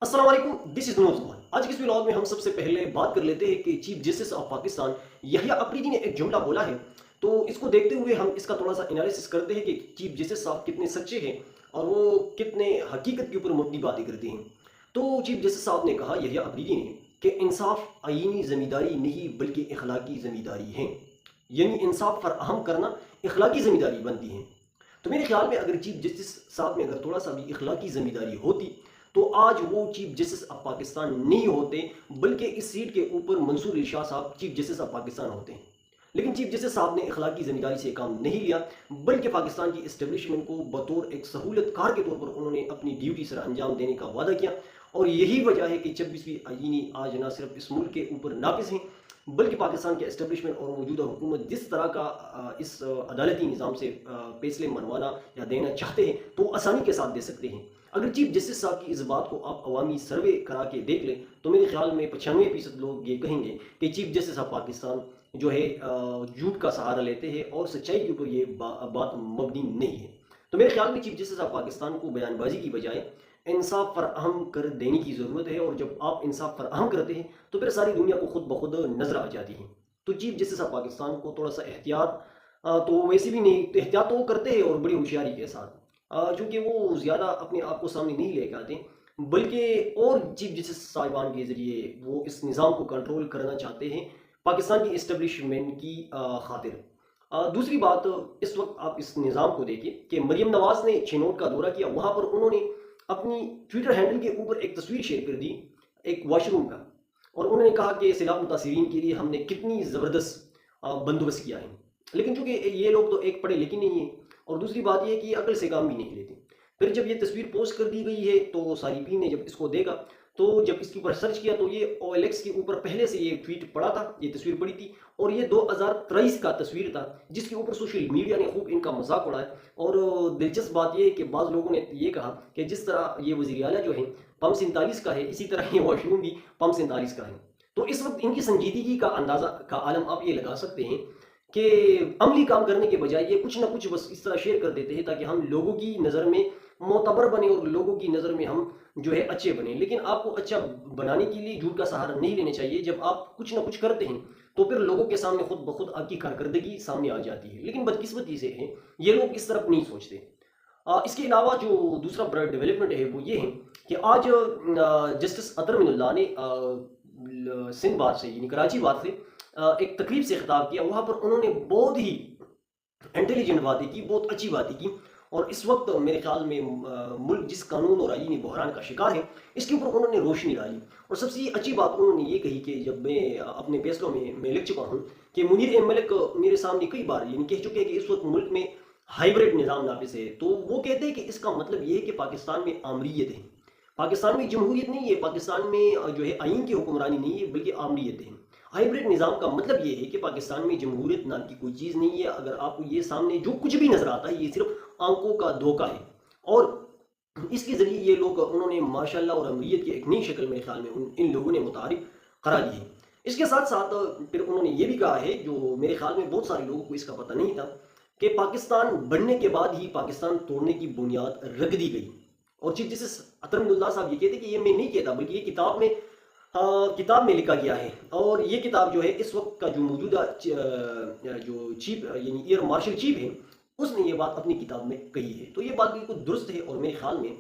अस्सलाम वालेकुम, this is नूर। आज के इस व्लॉग में हम सबसे पहले बात कर लेते हैं कि chief justice of Pakistan Yahya Afridi ने एक जुमला बोला है। तो इसको देखते हुए हम इसका थोड़ा सा एनालिसिस करते हैं कि चीफ जस्टिस साहब कितने सच्चे हैं और वो कितने हकीकत के ऊपर मबनी बातें करते हैं। तो चीफ जस्टिस साहब ने कहा, यहिया अफरीदी ने, कि इंसाफ आईनी ज़िम्मेदारी नहीं बल्कि इखलाकी ज़िम्मेदारी है। यानी इंसाफ फराहम करना इखलाकी ज़िम्मेदारी बनती है। तो मेरे ख्याल में अगर चीफ जस्टिस साहब में अगर थोड़ा सा भी इखलाकी ज़िम्मेदारी होती तो आज वो चीफ जस्टिस ऑफ पाकिस्तान नहीं होते, बल्कि इस सीट के ऊपर मंसूर इरशाद साहब चीफ जस्टिस ऑफ पाकिस्तान होते हैं। लेकिन चीफ जस्टिस साहब ने इखलाकी जिम्मेदारी से काम नहीं लिया, बल्कि पाकिस्तान की इस्टेब्लिशमेंट को बतौर एक सहूलतकार के तौर पर उन्होंने अपनी ड्यूटी सर अंजाम देने का वादा किया। और यही वजह है कि 26वीं आईनी आज न सिर्फ इस मुल्क के ऊपर नाफिज हैं, बल्कि पाकिस्तान के इस्टेब्लिशमेंट और मौजूदा हुकूमत जिस तरह का इस अदालती निज़ाम से फैसले मनवाना या देना चाहते हैं तो आसानी के साथ दे सकते हैं। अगर चीफ जस्टिस साहब की इस बात को आप अवामी सर्वे करा के देख लें तो मेरे ख्याल में 95% लोग ये कहेंगे कि चीफ जस्टिस ऑफ पाकिस्तान जो है झूठ का सहारा लेते हैं और सच्चाई के ऊपर ये बात मबनी नहीं है। तो मेरे ख्याल में चीफ जस्टिस ऑफ पाकिस्तान को बयानबाजी की बजाय इंसाफ फराहम कर देने की ज़रूरत है, और जब आप इंसाफ फराहम करते हैं तो फिर सारी दुनिया को खुद ब खुद नज़र आ जाती है। तो चीफ जस्टिस ऑफ पाकिस्तान को थोड़ा सा एहतियात तो वैसे भी नहीं, तो एहतियात तो वो करते हैं और बड़ी होशियारी के साथ, चूँकि वो ज़्यादा अपने आप को सामने नहीं लेकर आते, बल्कि और चीफ जस्टिस साहिबान के ज़रिए वो इस निज़ाम को कंट्रोल करना चाहते हैं पाकिस्तान की इस्टेब्लिशमेंट की खातिर। दूसरी बात, इस वक्त आप इस निज़ाम को देखिए कि मरीम नवाज़ ने चिनौट का दौरा किया, वहाँ पर उन्होंने अपनी ट्विटर हैंडल के ऊपर एक तस्वीर शेयर कर दी एक वॉशरूम का, और उन्होंने कहा कि सैलाब मुतासिरीन के लिए हमने कितनी ज़बरदस्त बंदोबस्त किया है। लेकिन चूँकि ये लोग तो एक पढ़े लिखे नहीं हैं, और दूसरी बात यह है कि अकल से काम भी नहीं लेते। फिर जब ये तस्वीर पोस्ट कर दी गई है तो सारिफीन ने जब इसको देखा, तो जब इसके ऊपर सर्च किया तो ये OLX के ऊपर पहले से ये ट्वीट पड़ा था, ये तस्वीर पड़ी थी, और ये 2023 का तस्वीर था जिसके ऊपर सोशल मीडिया ने खूब इनका मजाक उड़ाया। और दिलचस्प बात यह है कि बाज़ लोगों ने ये कहा कि जिस तरह ये वज़ीर आला जो है पम 47 का है, इसी तरह ये वॉशरूम भी पम 47 का है। तो इस वक्त इनकी संजीदगी का अंदाज़ा का आलम आप ये लगा सकते हैं कि अमली काम करने के बजाय ये कुछ ना कुछ बस इस तरह शेयर कर देते हैं ताकि हम लोगों की नज़र में मोतबर बने और लोगों की नज़र में हम जो है अच्छे बने। लेकिन आपको अच्छा बनाने के लिए झूठ का सहारा नहीं लेना चाहिए। जब आप कुछ ना कुछ करते हैं तो फिर लोगों के सामने खुद ब खुद आपकी कारकर्दगी सामने आ जाती है। लेकिन बदकिस्मती से है ये लोग इस तरफ नहीं सोचते। इसके अलावा जो दूसरा बड़ा डेवलपमेंट है वो ये है कि आज जस्टिस अतर मिनुल्लाह ने सिंध बार से यानी कराची बार से एक तकरीब से खिताब किया। वहाँ पर उन्होंने बहुत ही इंटेलिजेंट बातें की, बहुत अच्छी बातें की। और इस वक्त मेरे ख्याल में मुल्क जिस कानून और आईनी बहरान का शिकार है, इसके ऊपर उन्होंने रोशनी डाली। और सबसे अच्छी बात उन्होंने ये कही कि जब मैं अपने फैसलों में मैं लिख चुका हूँ कि मुनीर मलिक मेरे सामने कई बार यानी कह चुके हैं कि इस वक्त मुल्क में हाइब्रिड निज़ाम नाफिज है। तो वो कहते हैं कि इसका मतलब ये है कि पाकिस्तान में आमरीत है, पाकिस्तान में जमहूरियत नहीं है, पाकिस्तान में जो है आइन की हुक्मरानी नहीं है बल्कि आमरीत है। हाइब्रिड निज़ाम का मतलब ये है कि पाकिस्तान में जमहूरियत नाम की कोई चीज़ नहीं है। अगर आपको ये सामने जो कुछ भी नज़र आता है ये सिर्फ आंखों का धोखा है, और इसके ज़रिए ये लोग उन्होंने माशाल्लाह और अमरीत की एक नई शक्ल मेरे ख्याल में इन लोगों ने मुतारिफ करा दी है। इसके साथ साथ फिर उन्होंने ये भी कहा है, जो मेरे ख्याल में बहुत सारे लोगों को इसका पता नहीं था, कि पाकिस्तान बनने के बाद ही पाकिस्तान तोड़ने की बुनियाद रख दी गई। और चीफ जस्टिस अतर मिनुल्लाह साहब ये कहते कि ये मैं नहीं कहता बल्कि ये किताब में लिखा गया है। और ये किताब जो है इस वक्त का जो मौजूदा जो चीफ यानी एयर मार्शल चीफ है उसने ये बात अपनी किताब में कही है। तो ये बात बिल्कुल दुरुस्त है, और मेरे ख्याल में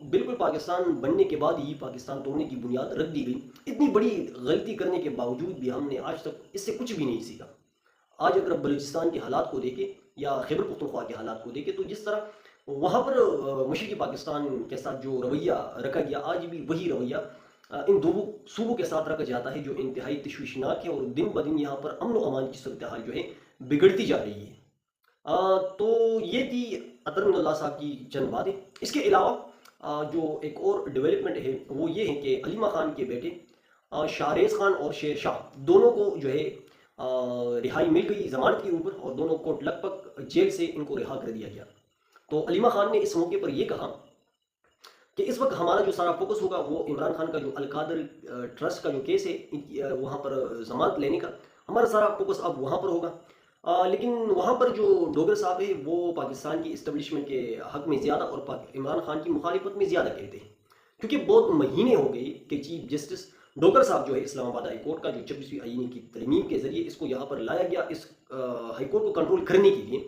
बिल्कुल पाकिस्तान बनने के बाद ही पाकिस्तान तोड़ने की बुनियाद रख दी गई। इतनी बड़ी गलती करने के बावजूद भी हमने आज तक इससे कुछ भी नहीं सीखा। आज अगर बलूचिस्तान के हालात को देखें या खैबर पख्तूनख्वा के हालात को देखें तो जिस तरह वहाँ पर मशरक़ी पाकिस्तान के साथ जो रवैया रखा गया, आज भी वही रवैया इन दो सूबों के साथ रखा जाता है, जो इंतहाई तशवीशनाक है। और दिन ब दिन यहाँ पर अमन व अमान की सूरत हाल जो है बिगड़ती जा रही है। तो ये थी अतर मिनुल्लाह साहब की चंद बातें। इसके अलावा जो एक और डेवलपमेंट है वो ये है कि अलीमा खान के बेटे शाहरेज़ खान और शेर शाह दोनों को जो है रिहाई मिल गई ज़मानत के ऊपर, और दोनों को लगभग जेल से इनको रिहा कर दिया गया। तो अलीमा खान ने इस मौके पर यह कहा कि इस वक्त हमारा जो सारा फोकस होगा वो इमरान खान का जो अलकादर ट्रस्ट का जो केस है वहाँ पर ज़मानत लेने का, हमारा सारा फोकस अब वहाँ पर होगा। लेकिन वहाँ पर जो डोगर साहब है वो पाकिस्तान की इस्टेब्लिशमेंट के हक में ज़्यादा और इमरान खान की मुखालिफत में ज़्यादा कहते हैं, क्योंकि बहुत महीने हो गए कि चीफ जस्टिस डोगर साहब जो है इस्लामाबाद हाई कोर्ट का, जो 26वीं आईनी की तरमीम के जरिए इसको यहाँ पर लाया गया इस हाई कोर्ट को कंट्रोल करने के लिए,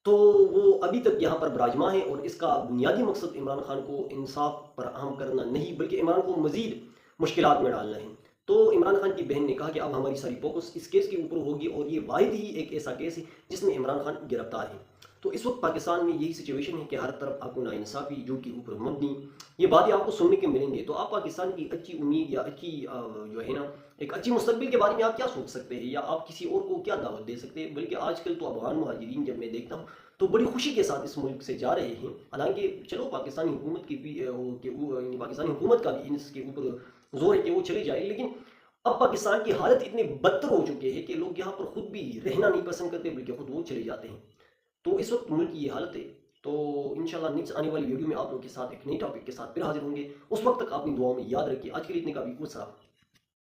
तो वो अभी तक यहाँ पर विराजमान है। और इसका बुनियादी मकसद इमरान खान को इंसाफ फराहम करना नहीं, बल्कि इमरान को मजीद मुश्किलात में डालना है। तो इमरान खान की बहन ने कहा कि अब हमारी सारी फोकस इस केस के ऊपर होगी, और ये वाहिद ही एक ऐसा केस है जिसमें इमरान खान गिरफ्तार है। तो इस वक्त पाकिस्तान में यही सिचुएशन है कि हर तरफ आपको नाइंसाफ़ी, झूठ के ऊपर मबनी ये बातें आपको सुनने के मिलेंगे। तो आप पाकिस्तान की अच्छी उम्मीद या अच्छी जो है ना एक अच्छी मुस्तकबिल के बारे में आप क्या सोच सकते हैं, या आप किसी और को क्या दावत दे सकते हैं? बल्कि आजकल तो अफगान मुहाजिरीन जब मैं देखता हूँ तो बड़ी खुशी के साथ इस मुल्क से जा रहे हैं। हालांकि चलो पाकिस्तानी हुकूमत की भी पाकिस्तानी हुकूमत का भी इसके ऊपर जोर है कि वो चले जाए, लेकिन अब पाकिस्तान की हालत इतनी बदतर हो चुकी है कि लोग यहाँ पर खुद भी रहना नहीं पसंद करते, बल्कि खुद वो चले जाते हैं। तो इस वक्त मुल्क की ये हालत है। तो इंशाल्लाह नेक्स्ट आने वाली वीडियो में आप लोगों के साथ एक नई टॉपिक के साथ फिर हाजिर होंगे। उस वक्त तक अपनी दुआओं में याद रखिए। आज के लिए इतने काफ़ी।